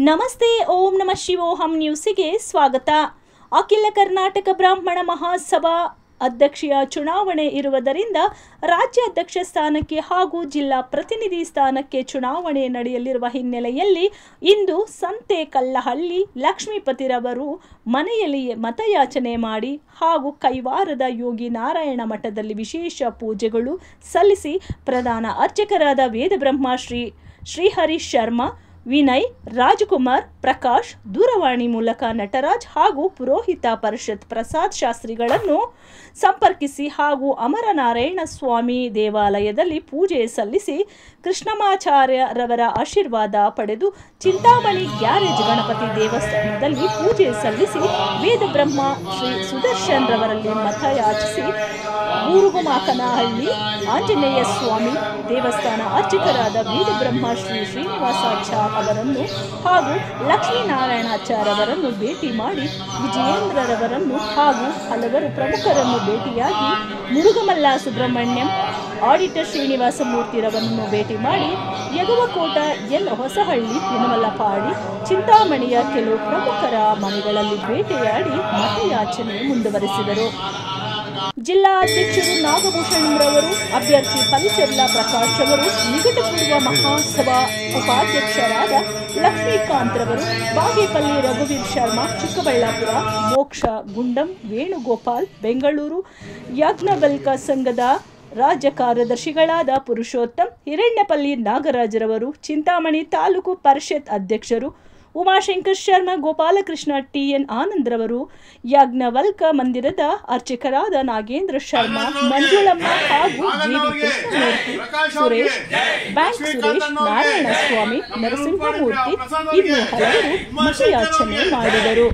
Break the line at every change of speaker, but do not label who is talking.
ನಮಸ್ತೆ, ಓಂ ನಮಃ ಶಿವೋಹಂ ನ್ಯೂಸಿಗೆ ಸ್ವಾಗತ. ಅಖಿಲ ಕರ್ನಾಟಕ ಬ್ರಾಹ್ಮಣ ಮಹಾಸಭಾ ಅಧ್ಯಕ್ಷೀಯ ಚುನಾವಣೆ ಇರುವುದರಿಂದ ರಾಜ್ಯ ಅಧ್ಯಕ್ಷ ಸ್ಥಾನಕ್ಕೆ ಹಾಗೂ ಜಿಲ್ಲಾ ಪ್ರತಿನಿಧಿ ಸ್ಥಾನಕ್ಕೆ ಚುನಾವಣೆ ನಡೆಯಲಿರುವ ಹಿನ್ನೆಲೆಯಲ್ಲಿ ಇಂದು ಸಂತೆಕಲ್ಲಹಳ್ಳಿ ಲಕ್ಷ್ಮೀಪತಿರವರು ಮನೆಯಲ್ಲಿ ಮತಯಾಚನೆ ಮಾಡಿ ಹಾಗೂ ಕೈವಾರದ ಯೋಗಿ ನಾರಾಯಣ ಮಠದಲ್ಲಿ ವಿಶೇಷ ಪೂಜೆಗಳು ಸಲ್ಲಿಸಿ ಪ್ರಧಾನ ಅರ್ಚಕರಾದ ವೇದಬ್ರಹ್ಮ ಶ್ರೀಹರಿ ಶರ್ಮಾ, ವಿನಯ್, ರಾಜಕುಮಾರ್, ಪ್ರಕಾಶ್, ದೂರವಾಣಿ ಮೂಲಕ ನಟರಾಜ್ ಹಾಗೂ ಪುರೋಹಿತ ಪರಿಷತ್ ಪ್ರಸಾದ್ ಶಾಸ್ತ್ರಿಗಳನ್ನು ಸಂಪರ್ಕಿಸಿ ಹಾಗೂ ಅಮರನಾರಾಯಣ ಸ್ವಾಮಿ ದೇವಾಲಯದಲ್ಲಿ ಪೂಜೆ ಸಲ್ಲಿಸಿ ಕೃಷ್ಣಮಾಚಾರ್ಯರವರ ಆಶೀರ್ವಾದ ಪಡೆದು ಚಿಂತಾಮಣಿ ಗ್ಯಾರೇಜ್ ಗಣಪತಿ ದೇವಸ್ಥಾನದಲ್ಲಿ ಪೂಜೆ ಸಲ್ಲಿಸಿ ವೇದಬ್ರಹ್ಮ ಶ್ರೀ ಸುದರ್ಶನ್ ರವರಲ್ಲಿ ಮತಯಾಚಿಸಿ ಊರುಗುಮಾಕನಹಳ್ಳಿ ಆಂಜನೇಯ ಸ್ವಾಮಿ ದೇವಸ್ಥಾನ ಅರ್ಚಕರಾದ ವೇದಬ್ರಹ್ಮ ಶ್ರೀನಿವಾಸಾಚಾರ್ ಅವರನ್ನು ಹಾಗೂ ಲಕ್ಷ್ಮೀನಾರಾಯಣಾಚಾರ್ಯವರನ್ನು ಭೇಟಿ ಮಾಡಿ ವಿಜಯೇಂದ್ರರವರನ್ನು ಹಾಗೂ ಹಲವರು ಪ್ರಮುಖರನ್ನು ಭೇಟಿಯಾಗಿ ಮುರುಗಮಲ್ಲ ಸುಬ್ರಹ್ಮಣ್ಯಂ, ಆಡಿಟರ್ ಶ್ರೀನಿವಾಸ ಮೂರ್ತಿರವರನ್ನು ಭೇಟಿ ಮಾಡಿ ಯಗವಕೋಟ ಎಲ್ ಹೊಸಹಳ್ಳಿ, ತಿರುಮಲಪಾಡಿ, ಚಿಂತಾಮಣಿಯ ಕೆಲವು ಪ್ರಮುಖರ ಮನೆಗಳಲ್ಲಿ ಭೇಟಿಯಾಡಿ ಮತಯಾಚನೆ ಮುಂದುವರೆಸಿದರು. ಜಿಲ್ಲಾ ಅಧ್ಯಕ್ಷರು ನಾಗಭೂಷಣ್ ರವರು, ಅಭ್ಯರ್ಥಿ ಪರಿಚರ್ಲಾ ಪ್ರಕಾಶ್ ಅವರು, ನಿಕಟಪೂರ್ವ ಮಹಾಸಭಾ ಉಪಾಧ್ಯಕ್ಷರಾದ ಲಕ್ಷ್ಮೀಕಾಂತ್ ರವರು, ಬಾಗೇಪಲ್ಲಿ ರಘುವೀರ್ ಶರ್ಮಾ, ಚಿಕ್ಕಬಳ್ಳಾಪುರ, ಮೋಕ್ಷ ಗುಂಡಂ, ವೇಣುಗೋಪಾಲ್, ಬೆಂಗಳೂರು, ಯಾಜ್ಞವಲ್ಕ ಸಂಘದ ರಾಜ್ಯ ಕಾರ್ಯದರ್ಶಿಗಳಾದ ಪುರುಷೋತ್ತಮ್, ಹಿರಣ್ಯಪಲ್ಲಿ ನಾಗರಾಜರವರು, ಚಿಂತಾಮಣಿ ತಾಲೂಕು ಪರಿಷತ್ ಅಧ್ಯಕ್ಷರು ಉಮಾಶಂಕರ್ ಶರ್ಮಾ, ಗೋಪಾಲಕೃಷ್ಣ ಟಿ.ಎನ್. ಆನಂದ್ರವರು, ಯಾಜ್ಞವಲ್ಕ ಮಂದಿರದ ಅರ್ಚಕರಾದ ನಾಗೇಂದ್ರ ಶರ್ಮಾ, ಮಂಜುಳಮ್ಮ ಹಾಗೂ ಜಿ.ವಿ. ಕೃಷ್ಣಮೂರ್ತಿ, ಸುರೇಶ್, ಬ್ಯಾಂಕ್ ಸುರೇಶ್, ನಾರಾಯಣ ಸ್ವಾಮಿ, ನರಸಿಂಹಮೂರ್ತಿ ಇನ್ನೂ ಹಲವರು ಮತಯಾಚನೆ ಮಾಡಿದರು.